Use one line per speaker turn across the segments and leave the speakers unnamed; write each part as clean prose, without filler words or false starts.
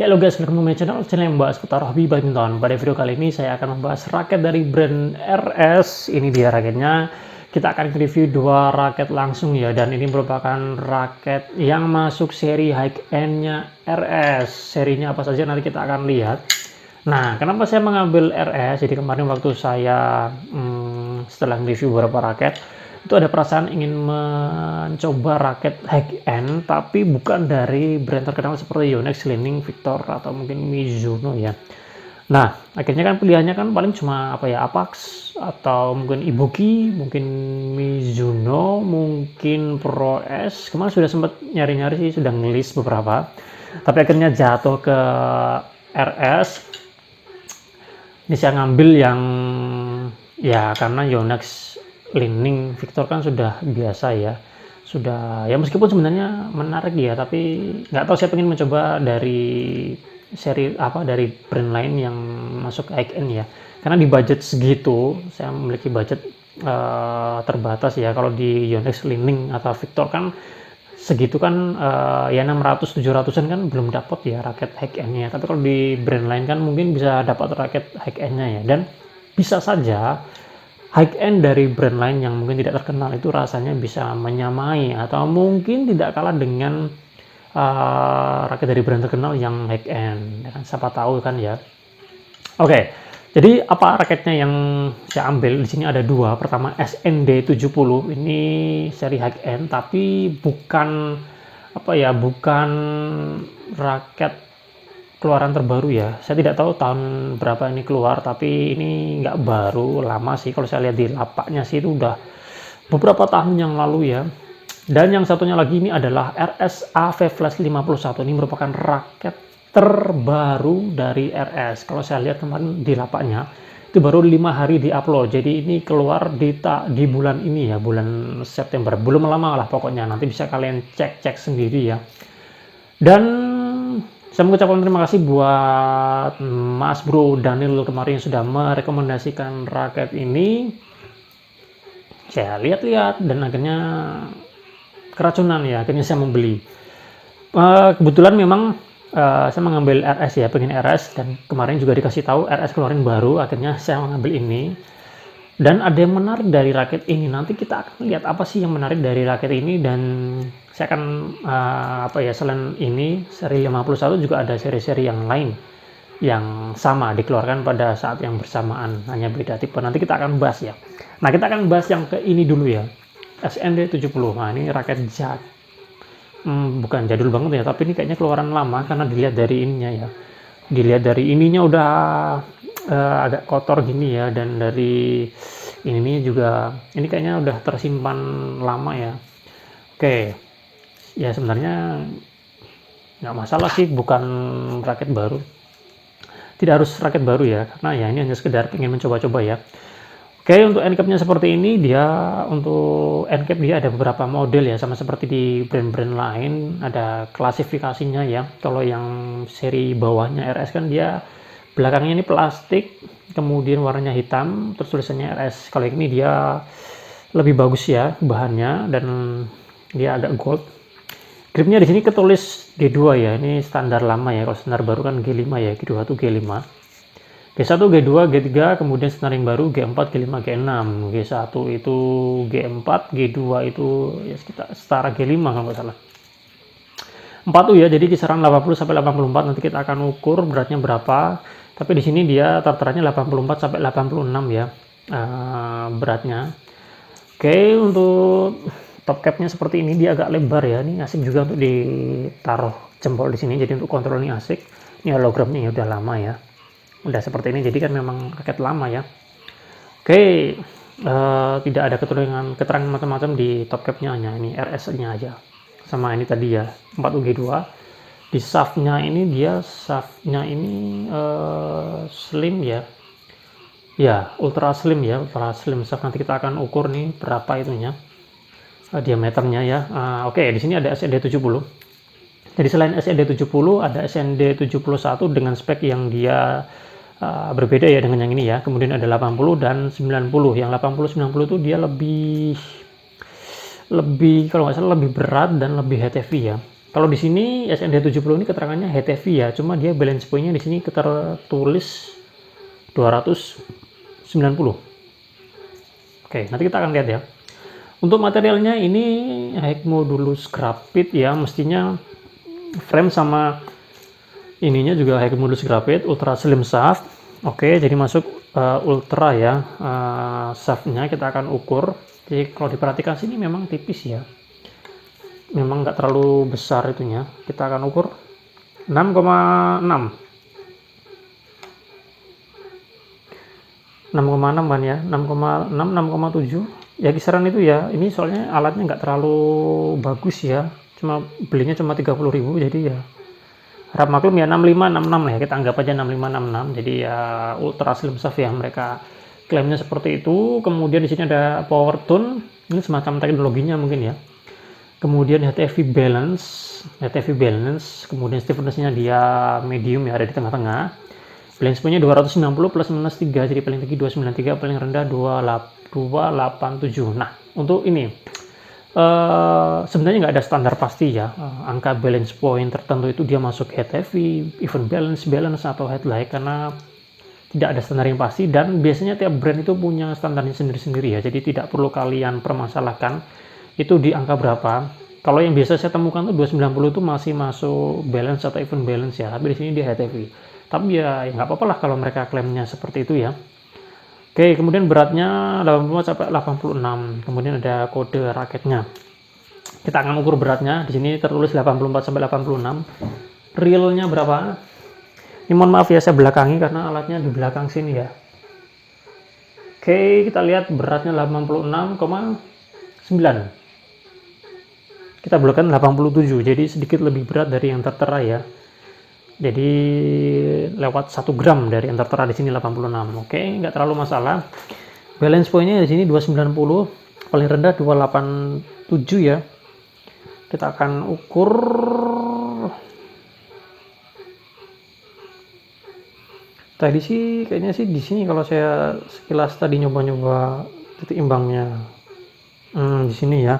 Ya halo guys, welcome to my channel yang membahas seputar hobi badminton. Pada video kali ini saya akan membahas raket dari brand RS. Ini dia raketnya. Kita akan review dua raket langsung ya, dan ini merupakan raket yang masuk seri high end-nya RS. Serinya apa saja nanti kita akan lihat. Nah, kenapa saya mengambil RS? Jadi kemarin waktu saya setelah review beberapa raket, itu ada perasaan ingin mencoba raket high end tapi bukan dari brand terkenal seperti Yonex, Li-Ning, Victor atau mungkin Mizuno ya. Nah, akhirnya kan pilihannya kan paling cuma apa ya, Apax atau mungkin Ibuki, mungkin Mizuno, mungkin Pro S. Kemarin sudah sempat nyari-nyari sih, sudah ngelis beberapa, tapi akhirnya jatuh ke RS. Ini saya ngambil yang ya karena Yonex, Li-Ning, Victor kan sudah biasa ya, sudah ya, meskipun sebenarnya menarik ya, tapi nggak tahu, saya pengen mencoba dari seri apa, dari brand lain yang masuk high end ya, karena di budget segitu saya memiliki budget terbatas ya. Kalau di Yonex, Li-Ning atau Victor kan segitu kan ya 600-700an kan belum dapat ya raket high end-nya, tapi kalau di brand lain kan mungkin bisa dapat raket high end-nya ya. Dan bisa saja high end dari brand lain yang mungkin tidak terkenal itu rasanya bisa menyamai atau mungkin tidak kalah dengan raket dari brand terkenal yang high end ya kan, siapa tahu kan ya. Oke, jadi apa raketnya yang saya ambil di sini? Ada dua. Pertama SND 70, ini seri high end tapi bukan apa ya, bukan raket keluaran terbaru ya. Saya tidak tahu tahun berapa ini keluar, tapi ini nggak baru, lama sih. Kalau saya lihat di lapaknya sih itu udah beberapa tahun yang lalu ya. Dan yang satunya lagi ini adalah RS AV Flash 51. Ini merupakan raket terbaru dari RS. Kalau saya lihat kemarin di lapaknya itu baru 5 hari di upload, jadi ini keluar di bulan ini ya, bulan September, belum lama lah pokoknya. Nanti bisa kalian cek sendiri ya. Dan saya mengucapkan terima kasih buat Mas Bro Daniel kemarin yang sudah merekomendasikan raket ini. Saya lihat-lihat dan akhirnya keracunan ya, akhirnya saya membeli. Kebetulan memang saya mengambil RS ya, pengen RS, dan kemarin juga dikasih tahu RS keluarin baru, akhirnya saya mengambil ini. Dan ada yang menarik dari raket ini, nanti kita akan lihat apa sih yang menarik dari raket ini. Dan saya akan apa ya, selain ini seri 51 juga ada seri-seri yang lain yang sama dikeluarkan pada saat yang bersamaan, hanya beda tipe. Nanti kita akan bahas ya. Nah, kita akan bahas yang ke ini dulu ya, SND 70. Nah, ini raket bukan jadul banget ya, tapi ini kayaknya keluaran lama karena dilihat dari ininya ya. Dilihat dari ininya udah agak kotor gini ya, dan dari ini juga ini kayaknya udah tersimpan lama ya. Oke, ya sebenarnya nggak masalah sih, bukan raket baru. Tidak harus raket baru ya, karena ya ini hanya sekedar pengen mencoba-coba ya. Oke, untuk end cap-nya seperti ini. Dia untuk end cap dia ada beberapa model ya, sama seperti di brand-brand lain, ada klasifikasinya ya. Kalau yang seri bawahnya RS kan dia belakangnya ini plastik, kemudian warnanya hitam, terus tulisannya RS. Kalau ini dia lebih bagus ya bahannya, dan dia agak gold. Gripnya di sini ketulis G2 ya, ini standar lama ya. Kalau standar baru kan G5 ya, G2 itu G5. G1, G2, G3, kemudian standar baru G4, G5, G6. G1 itu G4, G2 itu ya sekitar setara G5 kalau nggak salah. 4 tuh ya, jadi kisaran 80 sampai 84. Nanti kita akan ukur beratnya berapa. Tapi di sini dia terteranya 84 sampai 86 ya beratnya. Oke, untuk top capnya seperti ini, dia agak lebar ya. Ini asik juga untuk ditaruh jempol di sini. Jadi untuk kontrol ini asik. Ini hologramnya ya udah lama ya. Udah seperti ini, jadi kan memang raket lama ya. Oke, tidak ada keterangan macam-macam di top capnya, hanya ini RS nya aja, sama ini tadi ya 4UG2. Di shaftnya ini, dia shaftnya ini slim ya, ultra slim ya, ultra slim shaft. Nanti kita akan ukur nih berapa itunya, diameternya ya. Oke, di sini ada SND 70. Jadi selain SND 70 ada SND 71 dengan spek yang dia berbeda ya dengan yang ini ya. Kemudian ada 80 dan 90. Yang 80-90 itu dia lebih kalau nggak salah lebih berat dan lebih heavy ya. Kalau di sini SND70 ini keterangannya HTV ya, cuma dia balance point-nya di sini tertulis 290. Oke, nanti kita akan lihat ya. Untuk materialnya ini high modulus grafit ya, mestinya frame sama ininya juga high modulus grafit, ultra slim shaft. Oke, jadi masuk ultra ya, shaftnya kita akan ukur. Jadi kalau diperhatikan sini memang tipis ya, memang nggak terlalu besar itunya. Kita akan ukur 6,6 ban ya, 6,6 6,7 ya, kisaran itu ya. Ini soalnya alatnya nggak terlalu bagus ya, cuma belinya cuma 30.000, jadi ya harap maklum ya, 65 66 lah ya, kita anggap aja 65 66. Jadi ya ultra slim shaft ya, mereka klaimnya seperti itu. Kemudian di sini ada power tone, ini semacam teknologinya mungkin ya. Kemudian HTV balance, kemudian stiffness-nya dia medium ya, ada di tengah-tengah. Balance point-nya 290 plus minus 3, jadi paling tinggi 293, paling rendah 287. Nah, untuk ini sebenarnya nggak ada standar pasti ya, angka balance point tertentu itu dia masuk HTV, even balance atau headlight, karena tidak ada standar yang pasti, dan biasanya tiap brand itu punya standarnya sendiri-sendiri ya, jadi tidak perlu kalian permasalahkan itu di angka berapa. Kalau yang biasa saya temukan tuh 290 itu masih masuk balance atau even balance ya, tapi di sini dia HTV. Tapi ya nggak apa-apa lah kalau mereka klaimnya seperti itu ya. Oke, kemudian beratnya 85 sampai 86. Kemudian ada kode raketnya. Kita akan ukur beratnya. Di sini tertulis 84 sampai 86. Realnya berapa? Ini mohon maaf ya, saya belakangi karena alatnya di belakang sini ya. Oke, kita lihat beratnya 86,9. Kita belokkan 87, jadi sedikit lebih berat dari yang tertera ya. Jadi lewat 1 gram dari yang tertera di sini 86. Oke, nggak terlalu masalah. Balance point-nya di sini 290, paling rendah 287 ya. Kita akan ukur. Tadi sih kayaknya sih di sini kalau saya sekilas tadi nyoba-nyoba titik imbangnya. Di sini ya.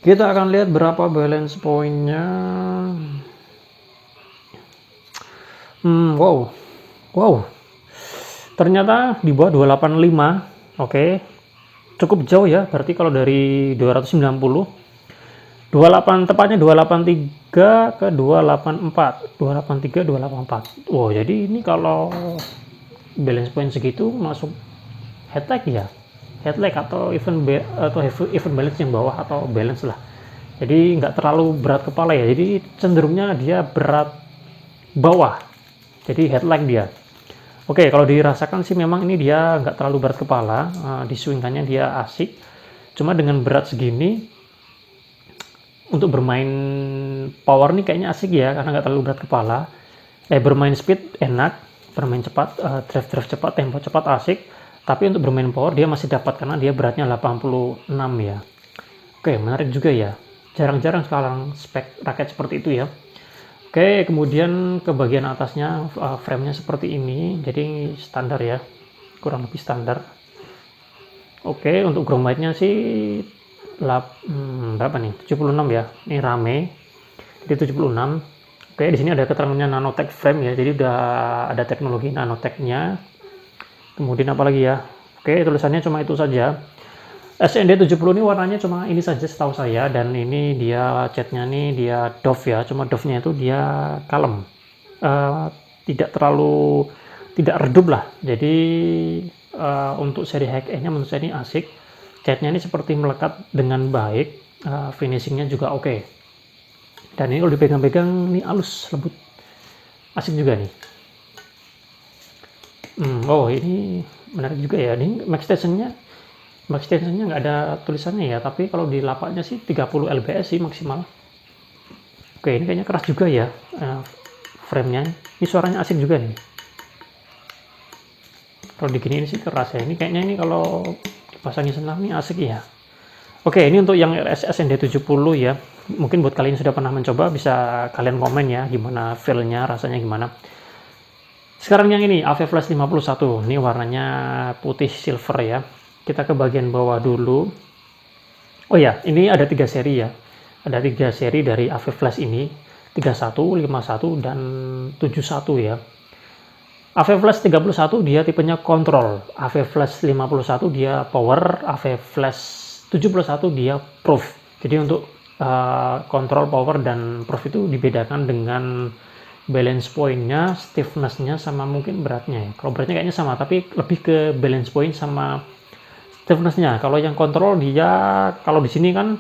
Kita akan lihat berapa balance point-nya. Wow, ternyata di bawah 285. Oke, cukup jauh ya, berarti kalau dari 290, 28 tepatnya 283 ke 284, 284. Wow, jadi ini kalau balance point segitu masuk headlight ya, headlight atau even balance yang bawah atau balance lah. Jadi nggak terlalu berat kepala ya, jadi cenderungnya dia berat bawah. Jadi headlight dia. Oke, kalau dirasakan sih memang ini dia nggak terlalu berat kepala, diswingkannya dia asik. Cuma dengan berat segini, untuk bermain power nih kayaknya asik ya, karena nggak terlalu berat kepala. Bermain speed enak, bermain cepat, drive cepat, tempo cepat asik. Tapi untuk bermain power dia masih dapat karena dia beratnya 86 ya. Oke, menarik juga ya. Jarang-jarang sekarang spek raket seperti itu ya. Oke, kemudian ke bagian atasnya frame-nya seperti ini, jadi standar ya, kurang lebih standar. Oke, untuk ground weight-nya sih berapa nih? 76 ya. Ini rame. Jadi 76. Oke, di sini ada keterangannya nanotech frame ya. Jadi udah ada teknologi nanotech-nya. Kemudian apa lagi ya? Oke, tulisannya cuma itu saja. SND70 ini warnanya cuma ini saja setahu saya, dan ini dia catnya nih dia doff ya, cuma doff-nya itu dia kalem, tidak terlalu tidak redup lah. Jadi untuk seri HE-nya menurut saya ini asik, catnya ini seperti melekat dengan baik, finishingnya juga oke. Dan ini kalau dipegang-pegang ini halus lembut, asik juga nih. Oh, ini menarik juga ya, ini max tensionnya nggak ada tulisannya ya, tapi kalau di lapaknya sih 30 lbs sih maksimal. Oke, ini kayaknya keras juga ya frame-nya. Ini suaranya asik juga nih. Kalau diginiin sih keras ya. Ini kayaknya ini kalau dipasangin senang nih asik ya. Oke, ini untuk yang RS SND70 ya. Mungkin buat kalian yang sudah pernah mencoba bisa kalian komen ya gimana feel-nya, rasanya gimana. Sekarang yang ini AV Flash 51. Ini warnanya putih silver ya. Kita ke bagian bawah dulu. Oh ya, ini ada 3 seri ya. Ada 3 seri dari AV Flash ini, 31, 51, dan 71 ya. AV Flash 31 dia tipenya kontrol, AV Flash 51 dia power, AV Flash 71 dia proof. Jadi untuk kontrol, power, dan proof itu dibedakan dengan balance point-nya, stiffness-nya, sama mungkin beratnya ya. Kalau beratnya kayaknya sama, tapi lebih ke balance point sama stiffness-nya. Kalau yang kontrol dia, kalau di sini kan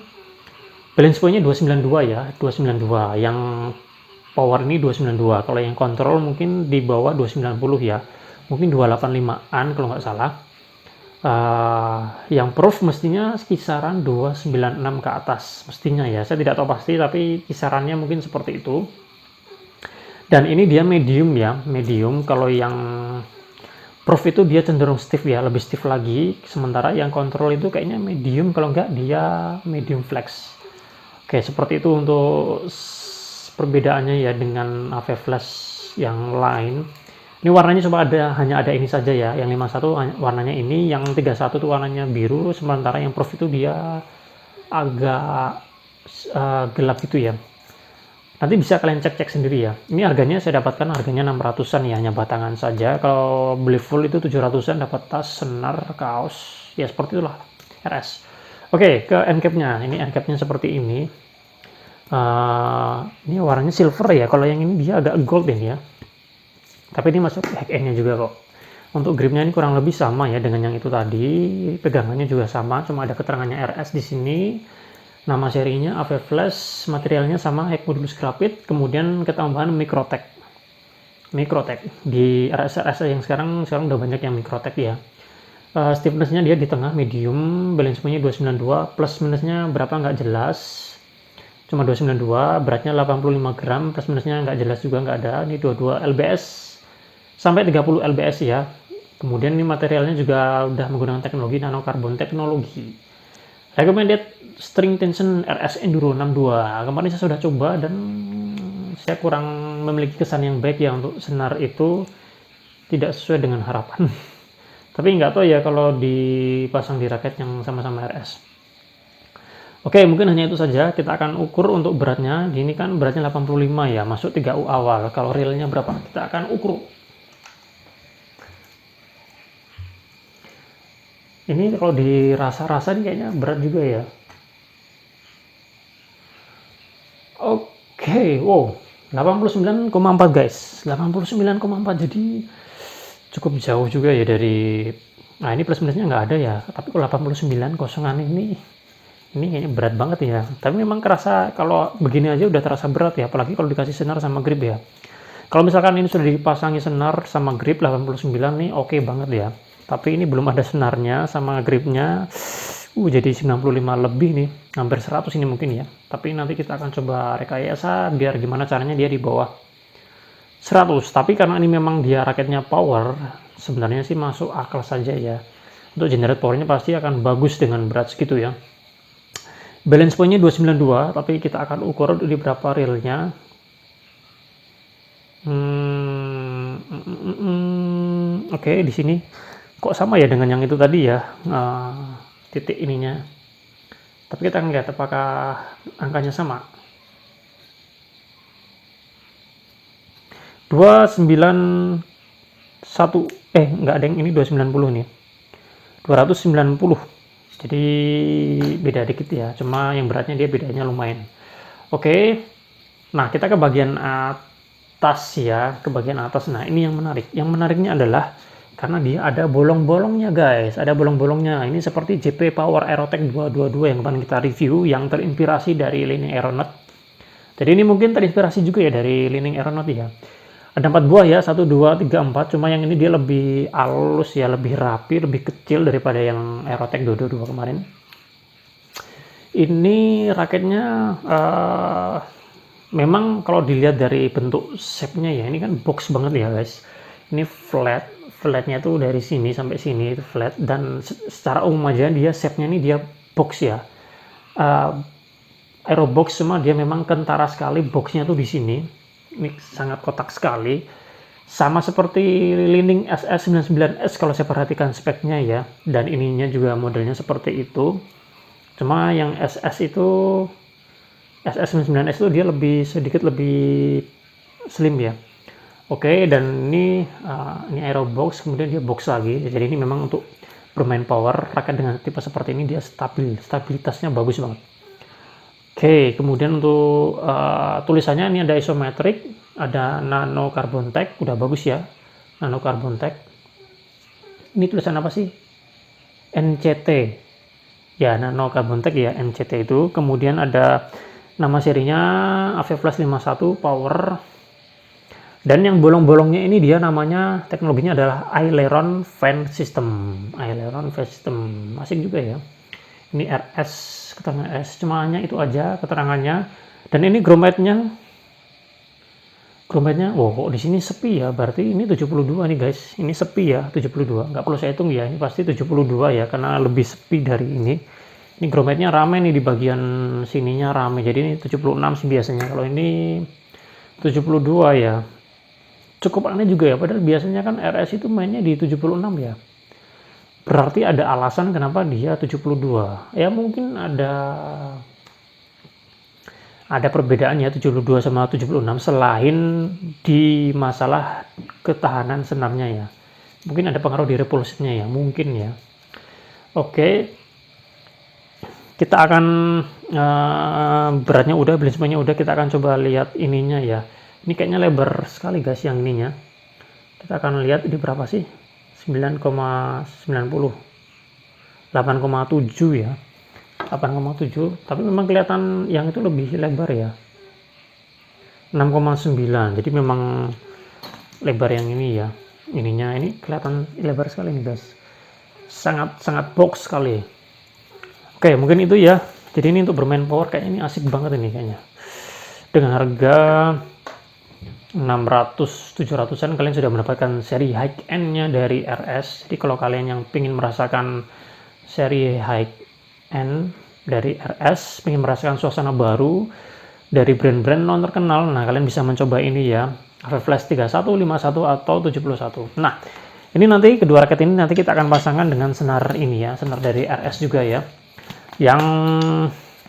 balance point-nya 292 ya, 292. Yang power ini 292. Kalau yang kontrol mungkin di bawah 290 ya, mungkin 285an kalau nggak salah. Yang proof mestinya kisaran 296 ke atas mestinya ya, saya tidak tahu pasti, tapi kisarannya mungkin seperti itu. Dan ini dia medium ya, medium. Kalau yang proof itu dia cenderung stiff ya, lebih stiff lagi, sementara yang kontrol itu kayaknya medium, kalau nggak dia medium flex. Oke, seperti itu untuk perbedaannya ya dengan AV Flash yang lain. Ini warnanya cuma hanya ada ini saja ya. Yang 51 warnanya ini, yang 31 itu warnanya biru, sementara yang Proof itu dia agak gelap gitu ya. Nanti bisa kalian cek-cek sendiri ya. Ini harganya saya dapatkan harganya 600-an ya, hanya batangan saja. Kalau beli full itu 700-an, dapat tas, senar, kaos, ya seperti itulah RS. Oke, ke end cap-nya. Ini end cap-nya seperti ini. Ini warnanya silver ya, kalau yang ini dia agak gold ini ya, tapi ini masuk hack end-nya juga kok. Untuk gripnya ini kurang lebih sama ya dengan yang itu tadi, pegangannya juga sama, cuma ada keterangannya RS di sini, nama serinya AV Flash, materialnya sama, hack modulus grafit, kemudian ketambahan Microtech di RS yang sekarang udah banyak yang Microtech ya. Stiffness-nya dia di tengah medium, balance point-nya 292, plus minusnya berapa nggak jelas, cuma 292, beratnya 85 gram, plus minusnya nggak jelas juga, nggak ada. Ini 22 lbs sampai 30 lbs ya. Kemudian ini materialnya juga udah menggunakan teknologi nanokarbon teknologi. Recommended string tension RS Enduro 62. Kemarin saya sudah coba dan saya kurang memiliki kesan yang baik ya, untuk senar itu tidak sesuai dengan harapan. Tapi nggak tahu ya kalau dipasang di raket yang sama-sama RS. Oke, mungkin hanya itu saja. Kita akan ukur untuk beratnya. Ini kan beratnya 85 ya, masuk 3U awal. Kalau realnya berapa? Kita akan ukur. Ini kalau dirasa-rasa nih kayaknya berat juga ya. Oke, wow. 89,4 guys. 89,4, jadi cukup jauh juga ya dari... Nah, ini plus minusnya nggak ada ya. Tapi kalau 89 kosongan ini kayaknya berat banget ya. Tapi memang kerasa kalau begini aja udah terasa berat ya, apalagi kalau dikasih senar sama grip ya. Kalau misalkan ini sudah dipasangi senar sama grip 89 nih oke banget ya. Tapi ini belum ada senarnya sama gripnya. Jadi 95 lebih nih, hampir 100 ini mungkin ya. Tapi nanti kita akan coba rekayasa biar gimana caranya dia di bawah 100. Tapi karena ini memang dia raketnya power, sebenarnya sih masuk akal saja ya. Untuk generate powernya pasti akan bagus dengan berat segitu ya. Balance point-nya 292, tapi kita akan ukur di berapa realnya. Oke, di sini kok sama ya dengan yang itu tadi ya, titik ininya. Tapi kita lihat apakah angkanya sama. 291, enggak ada yang ini 290 nih. 290. Jadi beda dikit ya, cuma yang beratnya dia bedanya lumayan. Oke, nah kita ke bagian atas ya, ke bagian atas. Nah ini yang menarik. Yang menariknya adalah karena dia ada bolong-bolongnya guys, ada bolong-bolongnya. Ini seperti JP Power Aerotech 222 yang kemarin kita review, yang terinspirasi dari Li-Ning Aeronaut. Jadi ini mungkin terinspirasi juga ya dari Li-Ning Aeronaut ya. Ada 4 buah ya, 1, 2, 3, 4. Cuma yang ini dia lebih halus ya, lebih rapi, lebih kecil daripada yang Aerotech 222 kemarin. Ini raketnya memang kalau dilihat dari bentuk shape-nya ya, ini kan box banget ya guys. Ini flatnya tuh dari sini sampai sini itu flat, dan secara umum aja dia shape-nya ini dia box ya. Aerobox, cuma dia memang kentara sekali, boxnya tuh di sini. Ini sangat kotak sekali, sama seperti Li-Ning SS99S kalau saya perhatikan speknya ya, dan ininya juga modelnya seperti itu. Cuma yang SS itu SS99S itu dia sedikit lebih slim ya. Oke, dan ini aero box, kemudian dia box lagi. Jadi ini memang untuk bermain power raket dengan tipe seperti ini dia stabilitasnya bagus banget. Oke, kemudian untuk tulisannya ini ada isometric, ada nano carbon tech, udah bagus ya, nano carbon tech. Ini tulisan apa sih? NCT ya, nano carbon tech ya, NCT itu. Kemudian ada nama serinya AV Flash 51 power, dan yang bolong-bolongnya ini dia namanya, teknologinya adalah aileron fan system. Aileron fan system asik juga ya. Ini RS, keterangan S, cuma hanya itu aja keterangannya. Dan ini grommetnya, wow, kok di sini sepi ya, berarti ini 72 nih guys, ini sepi ya, 72, nggak perlu saya hitung ya, ini pasti 72 ya, karena lebih sepi dari ini. Ini grommetnya rame nih, di bagian sininya rame, jadi ini 76 sih biasanya, kalau ini 72 ya. Cukup aneh juga ya, padahal biasanya kan RS itu mainnya di 76 ya. Berarti ada alasan kenapa dia 72. Ya mungkin ada perbedaannya 72 sama 76 selain di masalah ketahanan senarnya ya. Mungkin ada pengaruh di repulsinya ya, mungkin ya. Oke. Kita akan beratnya udah, belinsmenya udah, kita akan coba lihat ininya ya. Ini kayaknya lebar sekali guys yang ininya. Kita akan lihat ini berapa sih? 9,90, 8,7 ya, 8,7, tapi memang kelihatan yang itu lebih lebar ya, 6,9. Jadi memang lebar yang ini ya, ininya ini kelihatan lebar sekali nih guys, sangat box sekali. Oke, mungkin itu ya. Jadi ini untuk bermain power kayak ini asik banget ini kayaknya. Dengan harga 600-700an kalian sudah mendapatkan seri high end-nya dari RS. Jadi kalau kalian yang ingin merasakan seri high end dari RS, ingin merasakan suasana baru dari brand-brand non terkenal, nah kalian bisa mencoba ini ya, AV Flash 31, 51 atau 71. Nah, ini nanti kedua raket ini nanti kita akan pasangkan dengan senar ini ya, senar dari RS juga ya. Yang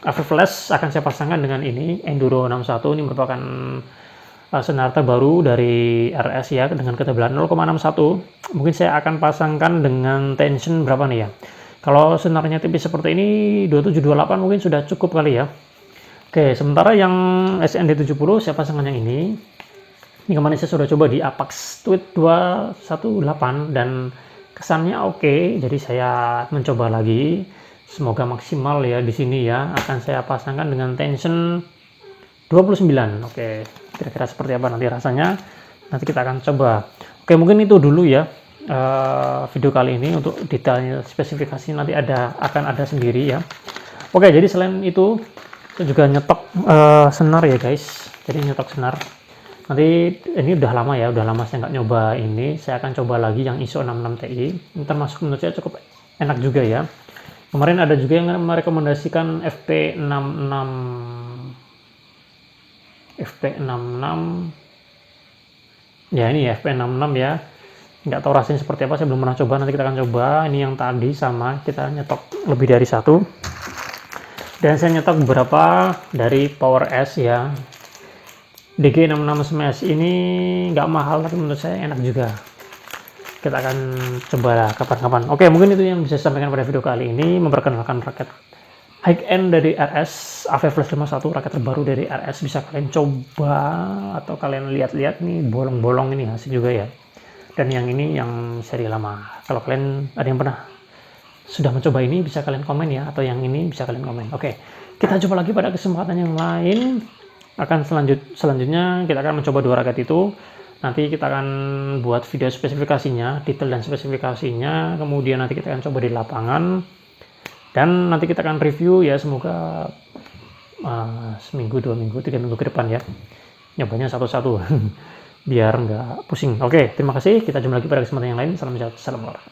AV Flash akan saya pasangkan dengan ini Enduro 61, ini merupakan senar terbaru dari RS ya, dengan ketebalan 0,61. Mungkin saya akan pasangkan dengan tension berapa nih ya, kalau senarnya tipis seperti ini 27-28 mungkin sudah cukup kali ya. Oke, sementara yang SND70 saya pasangkan yang ini kemarin saya sudah coba di Apax Tweet 218 dan kesannya oke, jadi saya mencoba lagi, semoga maksimal ya di sini ya. Akan saya pasangkan dengan tension 29. Oke, kira-kira seperti apa nanti rasanya, nanti kita akan coba. Oke, mungkin itu dulu ya video kali ini. Untuk detailnya spesifikasi nanti akan ada sendiri ya. Oke, jadi selain itu saya juga nyetok senar ya guys. Jadi nyetok senar, nanti ini udah lama ya, udah lama saya nggak nyoba ini. Saya akan coba lagi yang ISO 66 Ti, ini termasuk menurut saya cukup enak juga ya. Kemarin ada juga yang merekomendasikan FP66 ya, ini ya FP66 ya, nggak tahu rasanya seperti apa, saya belum pernah coba, nanti kita akan coba. Ini yang tadi sama, kita nyetok lebih dari satu, dan saya nyetok beberapa dari Power S ya. DG66 Smash ini nggak mahal tapi menurut saya enak juga, kita akan coba lah kapan-kapan. Oke, mungkin itu yang bisa saya sampaikan pada video kali ini, memperkenalkan raket high end dari RS, AV Flash 51, raket terbaru dari RS. Bisa kalian coba atau kalian lihat-lihat nih, bolong-bolong ini asik juga ya. Dan yang ini yang seri lama. Kalau kalian ada yang pernah sudah mencoba ini, bisa kalian komen ya, atau yang ini bisa kalian komen. Oke, kita coba lagi pada kesempatan yang lain. Selanjutnya kita akan mencoba dua raket itu. Nanti kita akan buat video spesifikasinya, detail dan spesifikasinya. Kemudian nanti kita akan coba di lapangan. Dan nanti kita akan review ya, semoga seminggu, 2 minggu, 3 minggu ke depan ya. Nyobanya satu-satu biar nggak pusing. Oke, terima kasih. Kita jumpa lagi pada kesempatan yang lain. Salam sehat, salam olahraga.